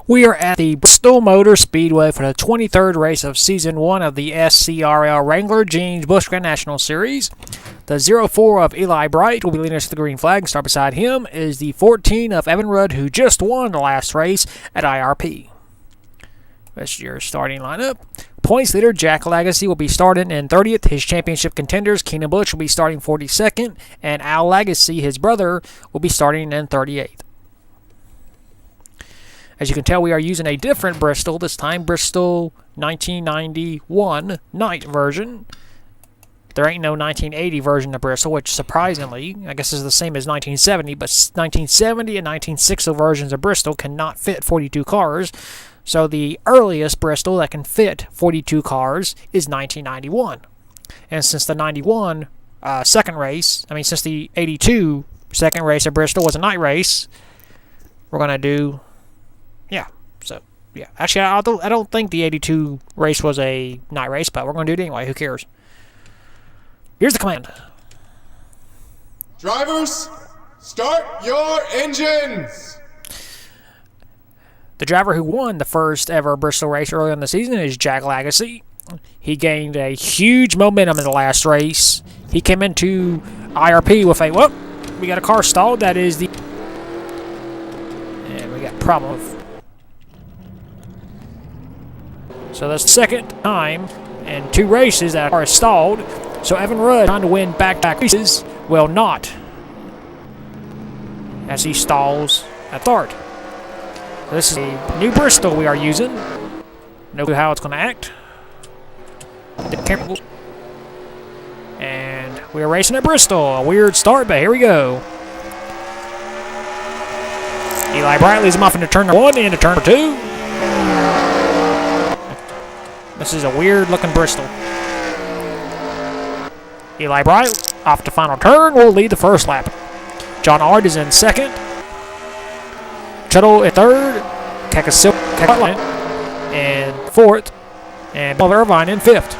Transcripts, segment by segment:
We are at the Bristol Motor Speedway for the 23rd race of Season 1 of the SCRL Wrangler Busch Grand National Series. The 04 of Eli Bright will be leading us to the green flag. Start beside him is the 14 of Evan Rudd, who just won the last race at IRP. That's your starting lineup. Points leader Jack Lagacy will be starting in 30th. His championship contenders, Keenan Busch, will be starting 42nd, and Al Lagacy, his brother, will be starting in 38th. As you can tell, we are using a different Bristol, this time Bristol 1991 night version. There ain't no 1980 version of Bristol, which surprisingly, I guess is the same as 1970, but 1970 and 1960 versions of Bristol cannot fit 42 cars. So the earliest Bristol that can fit 42 cars is 1991. And since the 91 second race, since the 82 second race of Bristol was a night race, we're going to do... Actually, I don't think the 82 race was a night race, but we're going to do it anyway. Who cares? Here's the command. Drivers, start your engines! The driver who won the first ever Bristol race early in the season is Jack Lagacy. He gained a huge momentum in the last race. He came into IRP with a, whoop, we got a car stalled. That is the... And we got a problem with... So that's the second time in 2 races that are stalled. So Evan Rudd trying to win back-to-back races will not, as he stalls at third. This is a new Bristol we are using. No clue how it's going to act. And we are racing at Bristol. A weird start, but here we go. Eli Bright leads him off into turn 1 and into turn 2. This is a weird-looking Bristol. Eli Bright, off the final turn, will lead the first lap. John Ard is in second. Tuttle in third. Kakasil in fourth. And Bob Irvine in fifth.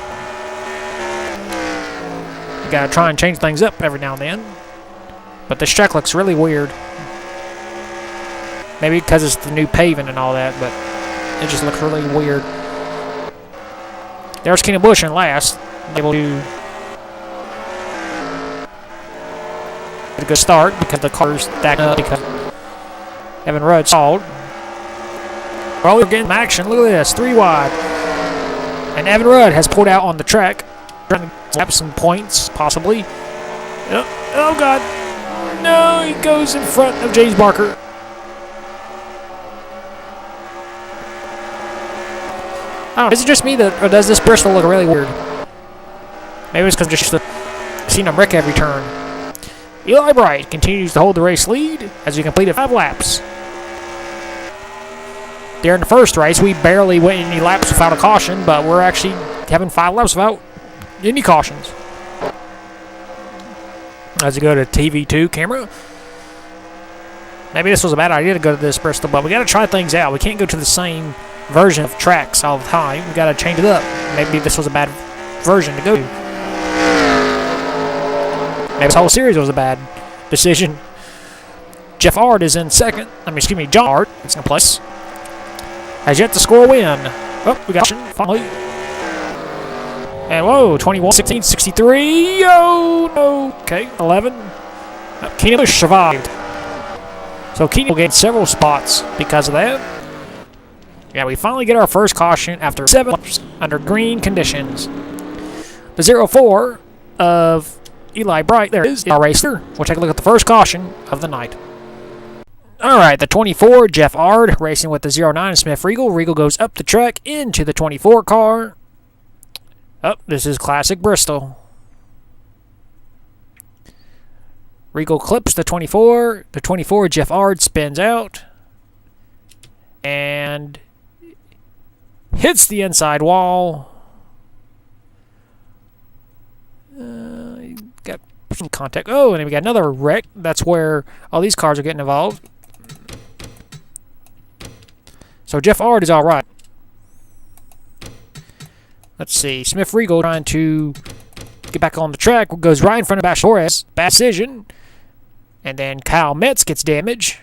You gotta try and change things up every now and then. But this track looks really weird. Maybe because it's the new paving and all that, but it just looks really weird. There's Keenan Busch in last. Able to get a good start because the car's stacked up because Evan Rudd stalled. Well, we're getting some action. Look at this. 3 wide. And Evan Rudd has pulled out on the track. Trying to grab some points, possibly. Oh, God. No, he goes in front of James Barker. I don't know, is it just me, or does this Bristol look really weird? Maybe it's because I'm just seeing him wreck every turn. Eli Bright continues to hold the race lead as he completed 5 laps. During the first race, we barely went any laps without a caution, but we're actually having 5 laps without any cautions. As we go to TV2 camera. Maybe this was a bad idea to go to this Bristol, but we got to try things out. We can't go to the same version of tracks all the time. We got to change it up. Maybe this was a bad version to go to. Maybe this whole series was a bad decision. Jeff Ard is in second. John Ard. It's in place. Has yet to score a win. Oh, we got finally. And whoa, 21, 16, 63. Oh, no. Okay, 11. Keenan Busch survived. So Keenan will gain several spots because of that. Yeah, we finally get our first caution after 7 laps under green conditions. The 04 of Eli Bright, there is our racer. We'll take a look at the first caution of the night. Alright, the 24, Jeff Ard, racing with the 09 Smith Regal. Regal goes up the track into the 24 car. Oh, this is classic Bristol. Regal clips the 24. The 24, Jeff Ard, spins out. And hits the inside wall. Got some contact. Oh, and then we got another wreck. That's where all these cars are getting involved. So Jeff Ard is all right. Let's see. Smith Regal trying to get back on the track. Goes right in front of Bash Torres. Bad decision. And then Kyle Metz gets damage.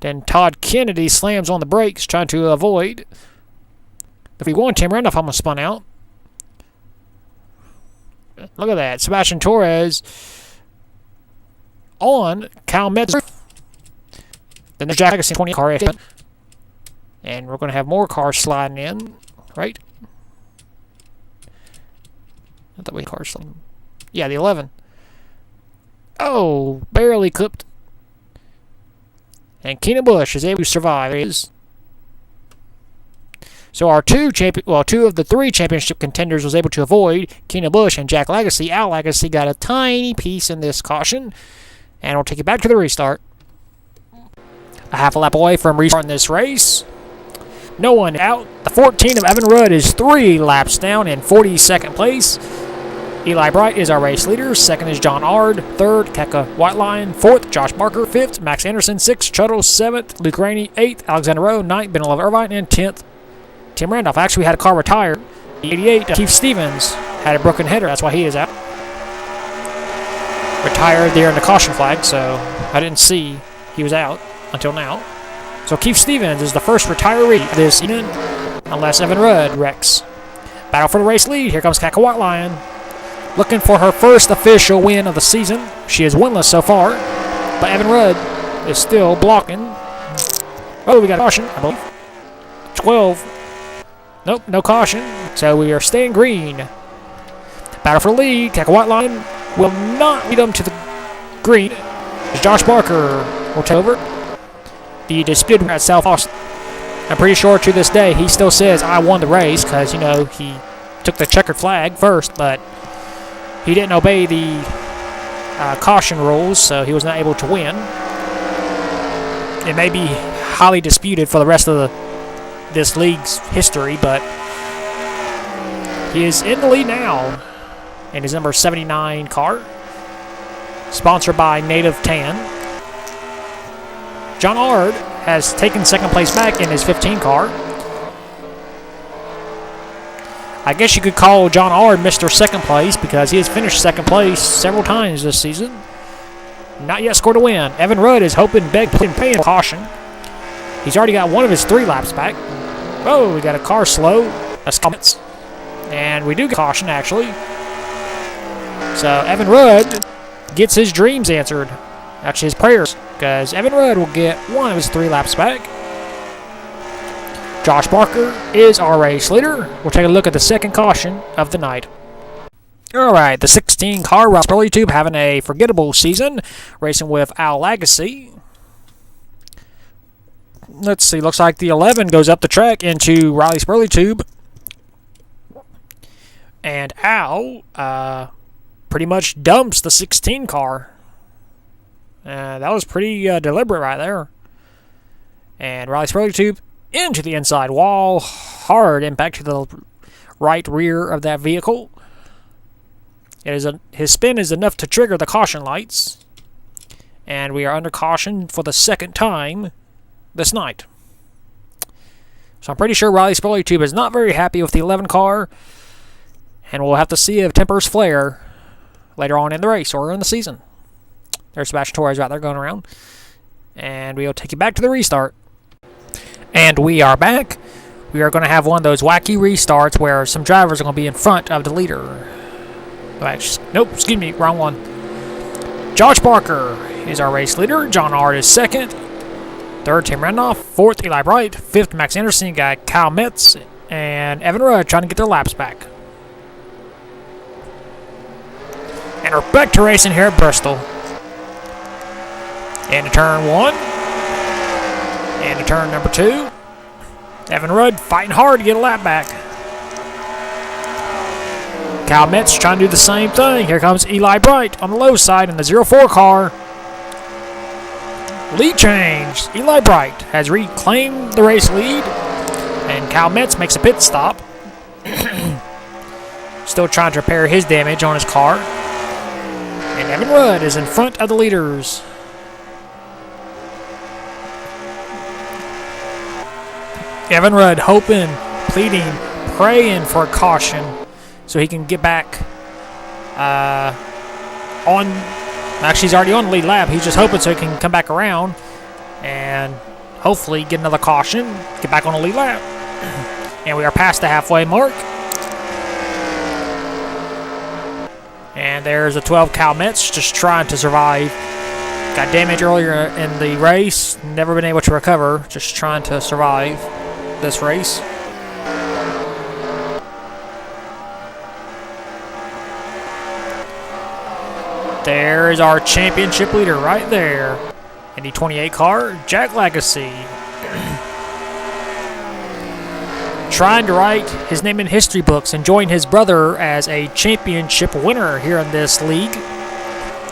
Then Todd Kennedy slams on the brakes, trying to avoid. The V1, Tim Randolph almost spun out. Look at that. Sebastian Torres on Kyle Metz. Then there's Jack Legacy 20 car. And we're going to have more cars sliding in, right? I thought we had cars sliding. Yeah, the 11. Oh, barely clipped. And Keenan Busch is able to survive. There he is. So our two of the three championship contenders was able to avoid Keenan Busch and Jack Legacy. Al Legacy got a tiny piece in this caution. And we'll take it back to the restart. A half a lap away from restarting this race. No one out. The 14 of Evan Rudd is 3 laps down in 42nd place. Eli Bright is our race leader. Second is John Ard. Third, Keka Whiteline. Fourth, Josh Barker. Fifth, Max Anderson. 6th, Chuddle. 7th, Luke Rainey. 8th, Alexander Rowe. 9th, Ben Love Irvine. And 10th, Tim Randolph. Actually, we had a car retired. 88, Keith Stevens had a broken header. That's why he is out. Retired there in the caution flag, so I didn't see he was out until now. So Keith Stevens is the first retiree of this season, unless Evan Rudd wrecks. Battle for the race lead. Here comes Keka Whiteline, looking for her first official win of the season. She is winless so far, but Evan Rudd is still blocking. Oh, we got a caution, I believe. 12. Nope, no caution. So we are staying green. Battle for the lead. Keka Whiteline will not lead them to the green. As Josh Barker will take over. The dispute at South Austin. I'm pretty sure to this day he still says I won the race because, you know, he took the checkered flag first, but he didn't obey the caution rules, so he was not able to win. It may be highly disputed for the rest of this league's history, but he is in the lead now in his number 79 car, sponsored by Native Tan. John Ard has taken second place back in his 15 car. I guess you could call John Ard Mr. Second Place because he has finished second place several times this season. Not yet scored a win. Evan Rudd is hoping begging paying caution. He's already got one of his 3 laps back. Oh, we got a car slow. That's comments. And we do get caution, actually. So Evan Rudd gets his dreams answered. Actually, his prayers. Because Evan Rudd will get one of his 3 laps back. Josh Barker is our race leader. We'll take a look at the second caution of the night. Alright, the 16 car, Ross Burley Tube, having a forgettable season, racing with Al Legacy. Let's see, looks like the 11 goes up the track into Riley Spurley Tube. And Al pretty much dumps the 16 car. That was pretty deliberate right there. And Riley Spurley Tube into the inside wall. Hard impact to the right rear of that vehicle. His spin is enough to trigger the caution lights. And we are under caution for the second time this night. So I'm pretty sure Riley Spurley Tube is not very happy with the 11 car. And we'll have to see if tempers flare later on in the race or in the season. There's Sebastian Torres right there going around. And we'll take you back to the restart. And we are back. We are going to have one of those wacky restarts where some drivers are going to be in front of the leader. Nope, excuse me, wrong one. Josh Barker is our race leader. John Ard is second. Third, Tim Randolph. Fourth, Eli Bright. Fifth, Max Anderson. You got Kyle Metz and Evan Rudd trying to get their laps back. And we're back to racing here at Bristol. Into turn 1. Into turn number 2. Evan Rudd fighting hard to get a lap back. Kyle Metz trying to do the same thing. Here comes Eli Bright on the low side in the 04 car. Lead change. Eli Bright has reclaimed the race lead. And Kyle Metz makes a pit stop. Still trying to repair his damage on his car. And Evan Rudd is in front of the leaders. Evan Rudd hoping, pleading, praying for a caution so he can get back on. Actually, he's already on the lead lap. He's just hoping so he can come back around and hopefully get another caution, get back on the lead lap. And we are past the halfway mark. And there's a 12 Cal Mets just trying to survive. Got damage earlier in the race, never been able to recover, just trying to survive this race. There's our championship leader right there. In the 28 car, Jack Legacy. Trying to write his name in history books and join his brother as a championship winner here in this league.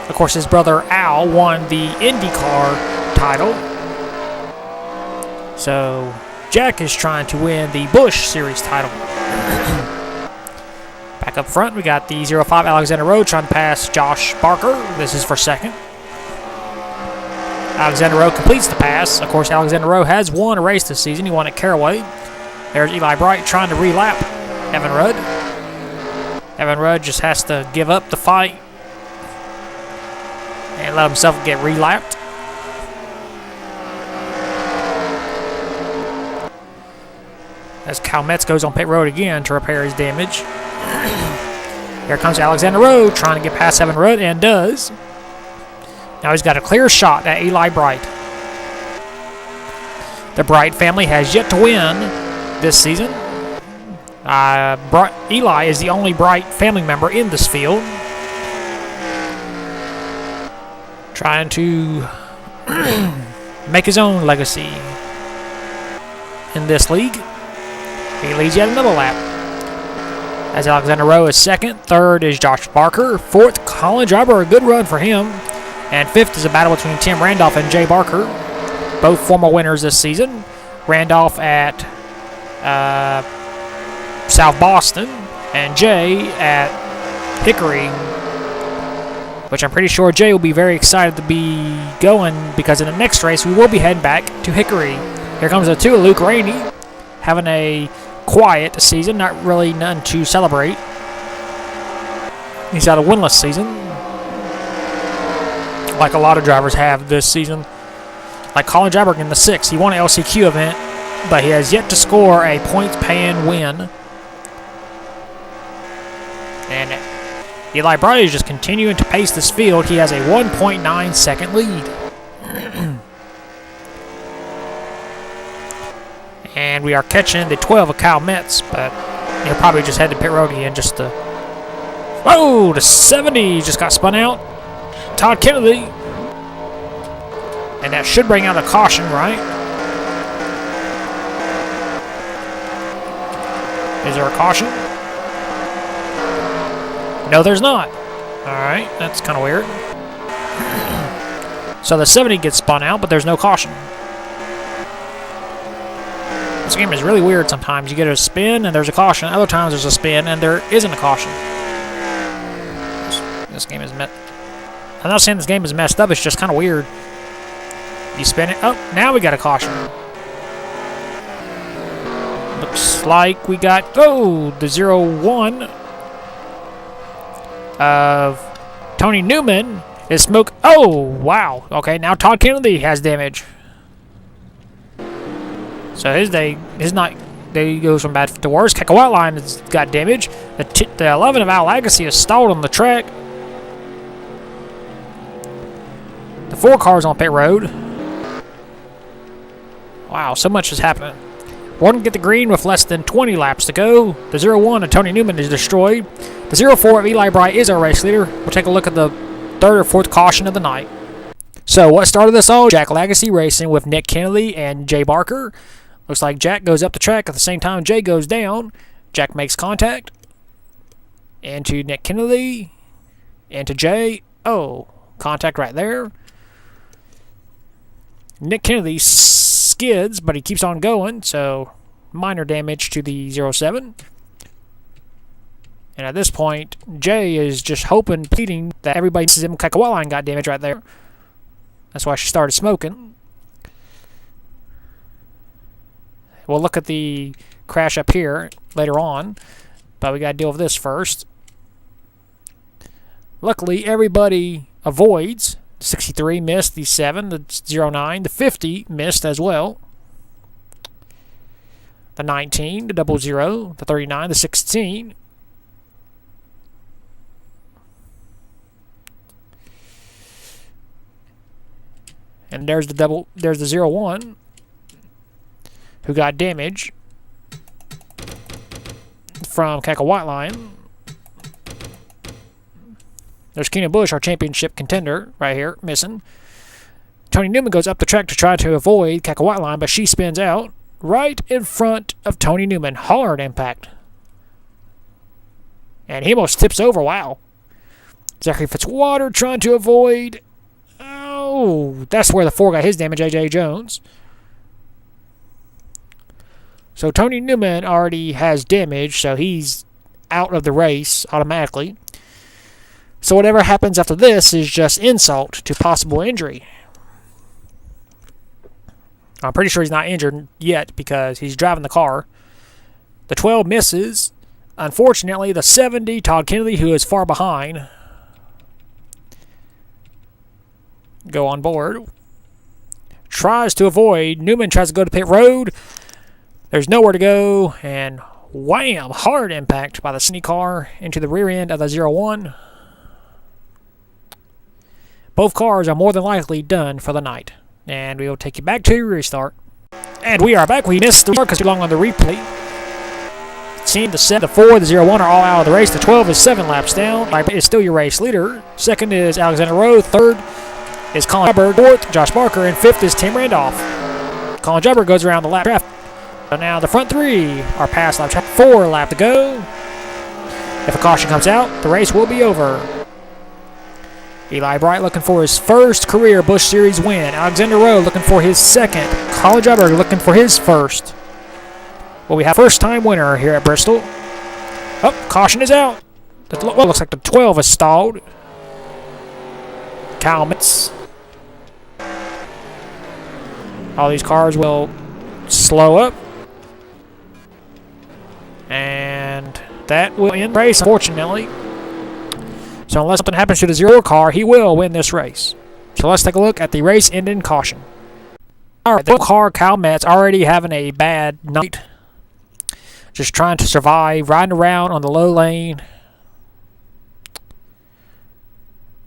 Of course, his brother Al won the IndyCar title. So Jack is trying to win the Busch Series title. Back up front, we got the 05 Alexander Rowe trying to pass Josh Barker. This is for second. Alexander Rowe completes the pass. Of course, Alexander Rowe has won a race this season. He won at Caraway. There's Eli Bright trying to relap Evan Rudd. Evan Rudd just has to give up the fight and let himself get relapped. As Cal Metz goes on pit road again to repair his damage. Here comes Alexander Rowe trying to get past Evan Rudd, and does. Now he's got a clear shot at Eli Bright. The Bright family has yet to win this season. Eli is the only Bright family member in this field. Trying to make his own legacy in this league. He leads yet another lap. As Alexander Rowe is second. Third is Josh Barker. Fourth, Colin Driver, a good run for him. And fifth is a battle between Tim Randolph and Jay Barker. Both former winners this season. Randolph at South Boston, and Jay at Hickory, which I'm pretty sure Jay will be very excited to be going, because in the next race we will be heading back to Hickory. Here comes the two of Luke Rainey, having a quiet season, not really none to celebrate. He's had a winless season, like a lot of drivers have this season. Like Colin Jaberg in the 6th, he won an LCQ event, but he has yet to score a points-paying win. And Eli Bright is just continuing to pace this field. He has a 1.9 second lead. And we are catching the 12 of Kyle Metz, but he'll probably just head to pit road again just to... Whoa, the 70 just got spun out. Todd Kennedy. And that should bring out a caution, right? Is there a caution? No, there's not. Alright, that's kind of weird. So the 70 gets spun out, but there's no caution. This game is really weird sometimes. You get a spin and there's a caution. Other times there's a spin and there isn't a caution. This game is I'm not saying this game is messed up, it's just kind of weird. You spin it. Oh, now we got a caution. Looks like we got, the 0-1 of Tony Newman is smoke. Oh, wow. Okay, now Todd Kennedy has damage. So his day goes from bad to worse. Keka Whiteline has got damage. The 11 of Al Agassi is stalled on the track. The 4 cars on pit road. Wow, so much is happening. One can get the green with less than 20 laps to go. The 0-1 of Tony Newman is destroyed. The 0-4 of Eli Bright is our race leader. We'll take a look at the 3rd or 4th caution of the night. So what started this all? Jack Legacy racing with Nick Kennedy and Jay Barker. Looks like Jack goes up the track at the same time Jay goes down. Jack makes contact. Into Nick Kennedy. Into Jay. Oh, contact right there. Nick Kennedy skids, but he keeps on going, so minor damage to the 07. And at this point, Jay is just pleading that everybody sees him. Kekawaline got damage right there. That's why she started smoking. We'll look at the crash up here later on, but we got to deal with this first. Luckily, everybody avoids 63 missed. The 7, the 09, the 50 missed as well. The 19, the 00, the 39, the 16. And there's the 01 who got damage from Cackle White Line. There's Keenan Busch, our championship contender, right here, missing. Tony Newman goes up the track to try to avoid Cackle White Line, but she spins out right in front of Tony Newman. Hard impact. And he almost tips over. Wow. Zachary Fitzwater trying to avoid. Oh, that's where the 4 got his damage, A.J. Jones. So Tony Newman already has damage, so he's out of the race automatically. So whatever happens after this is just insult to possible injury. I'm pretty sure he's not injured yet because he's driving the car. The 12 misses. Unfortunately, the 70, Todd Kennedy, who is far behind, go on board. Tries to avoid. Newman tries to go to pit road. There's nowhere to go. And wham! Hard impact by the Cine car into the rear end of the 01. Both cars are more than likely done for the night. And we will take you back to your restart. And we are back. We missed the start because too long on the replay. Team, the 7, the 4, the 01 are all out of the race. The 12 is 7 laps down. Is still your race leader. Second is Alexander Rowe. Third is Colin Jabber. Fourth, Josh Barker. And fifth is Tim Randolph. Colin Jabber goes around the lap traffic. So now the front 3 are past lap traffic. 4 lap to go. If a caution comes out, the race will be over. Eli Bright looking for his first career Busch Series win. Alexander Rowe looking for his second. Colin Jabber looking for his first. Well, we have first-time winner here at Bristol. Oh, caution is out. Well, looks like the 12 is stalled. Kyle Mitz. All these cars will slow up. And that will end the race, unfortunately. So unless something happens to the 0 car, he will win this race. So let's take a look at the race-ending caution. All right, the car, Kyle Metz, already having a bad night. Just trying to survive, riding around on the low lane.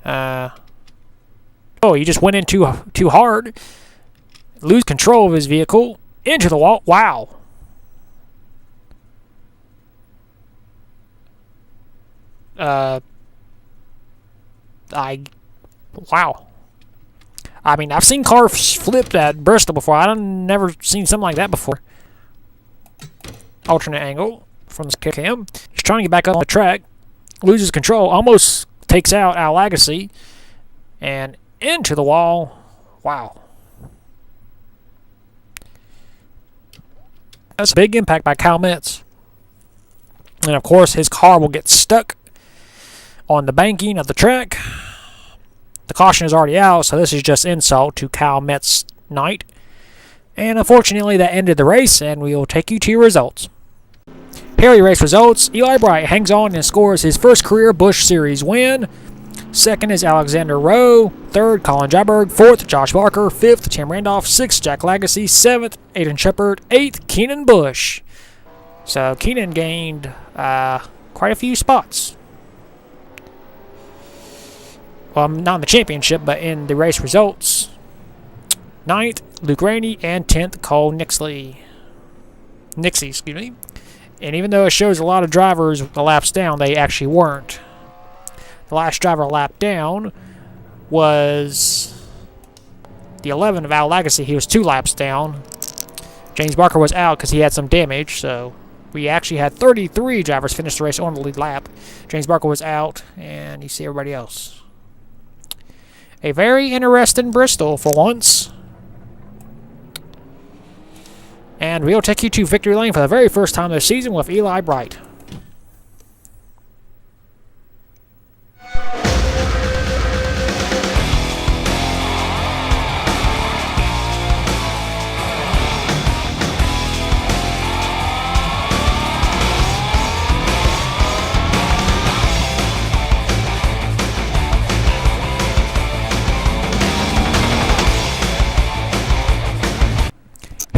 He just went in too hard. Lose control of his vehicle. Into the wall. Wow. Wow. I mean, I've seen cars flipped at Bristol before. I've never seen something like that before. Alternate angle from the kick cam. He's trying to get back up on the track. Loses control. Almost takes out Al Lagasse. And into the wall. Wow. That's a big impact by Kyle Metz. And of course, his car will get stuck on the banking of the track. The caution is already out, so this is just insult to Kyle Metz's night. And unfortunately, that ended the race, and we will take you to your results. Here are your race results. Eli Bright hangs on and scores his first career Busch Series win. Second is Alexander Rowe. Third, Colin Jabberg. Fourth, Josh Barker. Fifth, Tim Randolph. Sixth, Jack Lagasse. Seventh, Aiden Shepard. Eighth, Keenan Busch. So Keenan gained quite a few spots. Well, not in the championship, but in the race results. 9th, Luke Rainey, and 10th, Cole Nixie. And even though it shows a lot of drivers the laps down, they actually weren't. The last driver lap down was the 11 of Al Lagasse. He was 2 laps down. James Barker was out because he had some damage, so we actually had 33 drivers finish the race on the lead lap. James Barker was out, and you see everybody else. A very interesting Bristol for once. And we'll take you to victory lane for the very first time this season with Eli Bright.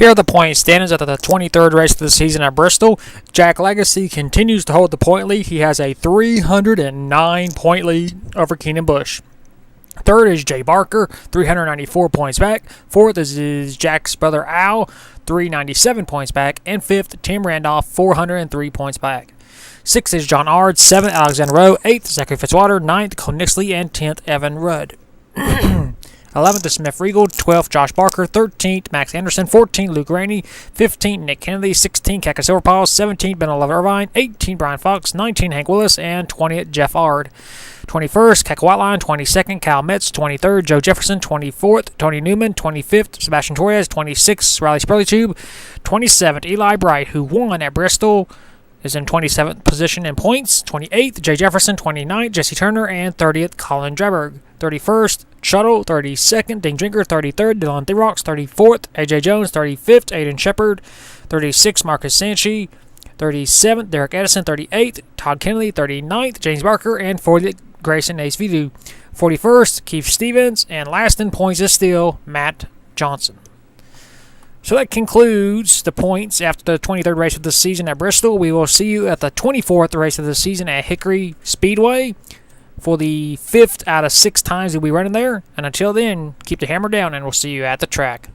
Here are the point standings after the 23rd race of the season at Bristol. Jack Legacy continues to hold the point lead. He has a 309-point lead over Keenan Busch. Third is Jay Barker, 394 points back. Fourth is Jack's brother Al, 397 points back. And fifth, Tim Randolph, 403 points back. Sixth is John Ard. Seventh, Alexander Rowe. Eighth, Zachary Fitzwater. Ninth, Cole Nixley. And 10th, Evan Rudd. 11th is Smith Regal. 12th, Josh Barker. 13th, Max Anderson. 14th, Luke Rainey. 15th, Nick Kennedy. 16th, Kaka Silverpaw. 17th, Ben Irvine. 18th, Brian Fox. 19th, Hank Willis. And 20th, Jeff Ard. 21st, Kaka Whiteline. 22nd, Cal Metz. 23rd, Joe Jefferson. 24th, Tony Newman. 25th, Sebastian Torres. 26th, Riley Spurley-Tube. 27th, Eli Bright, who won at Bristol, is in 27th position in points. 28th, Jay Jefferson. 29th, Jesse Turner. And 30th, Colin Dryberg. 31st, Shuttle. 32nd, Ding Drinker. 33rd, Dylan Therox. 34th, AJ Jones. 35th, Aiden Shepard. 36th, Marcus Sanchi. 37th, Derek Edison. 38th, Todd Kennedy. 39th, James Barker. And 40th, Grayson Ace Vidu. 41st, Keith Stevens. And last in points is still Matt Johnson. So that concludes the points after the 23rd race of the season at Bristol. We will see you at the 24th race of the season at Hickory Speedway for the 5th out of 6 times we'll be running there. And until then, keep the hammer down, and we'll see you at the track.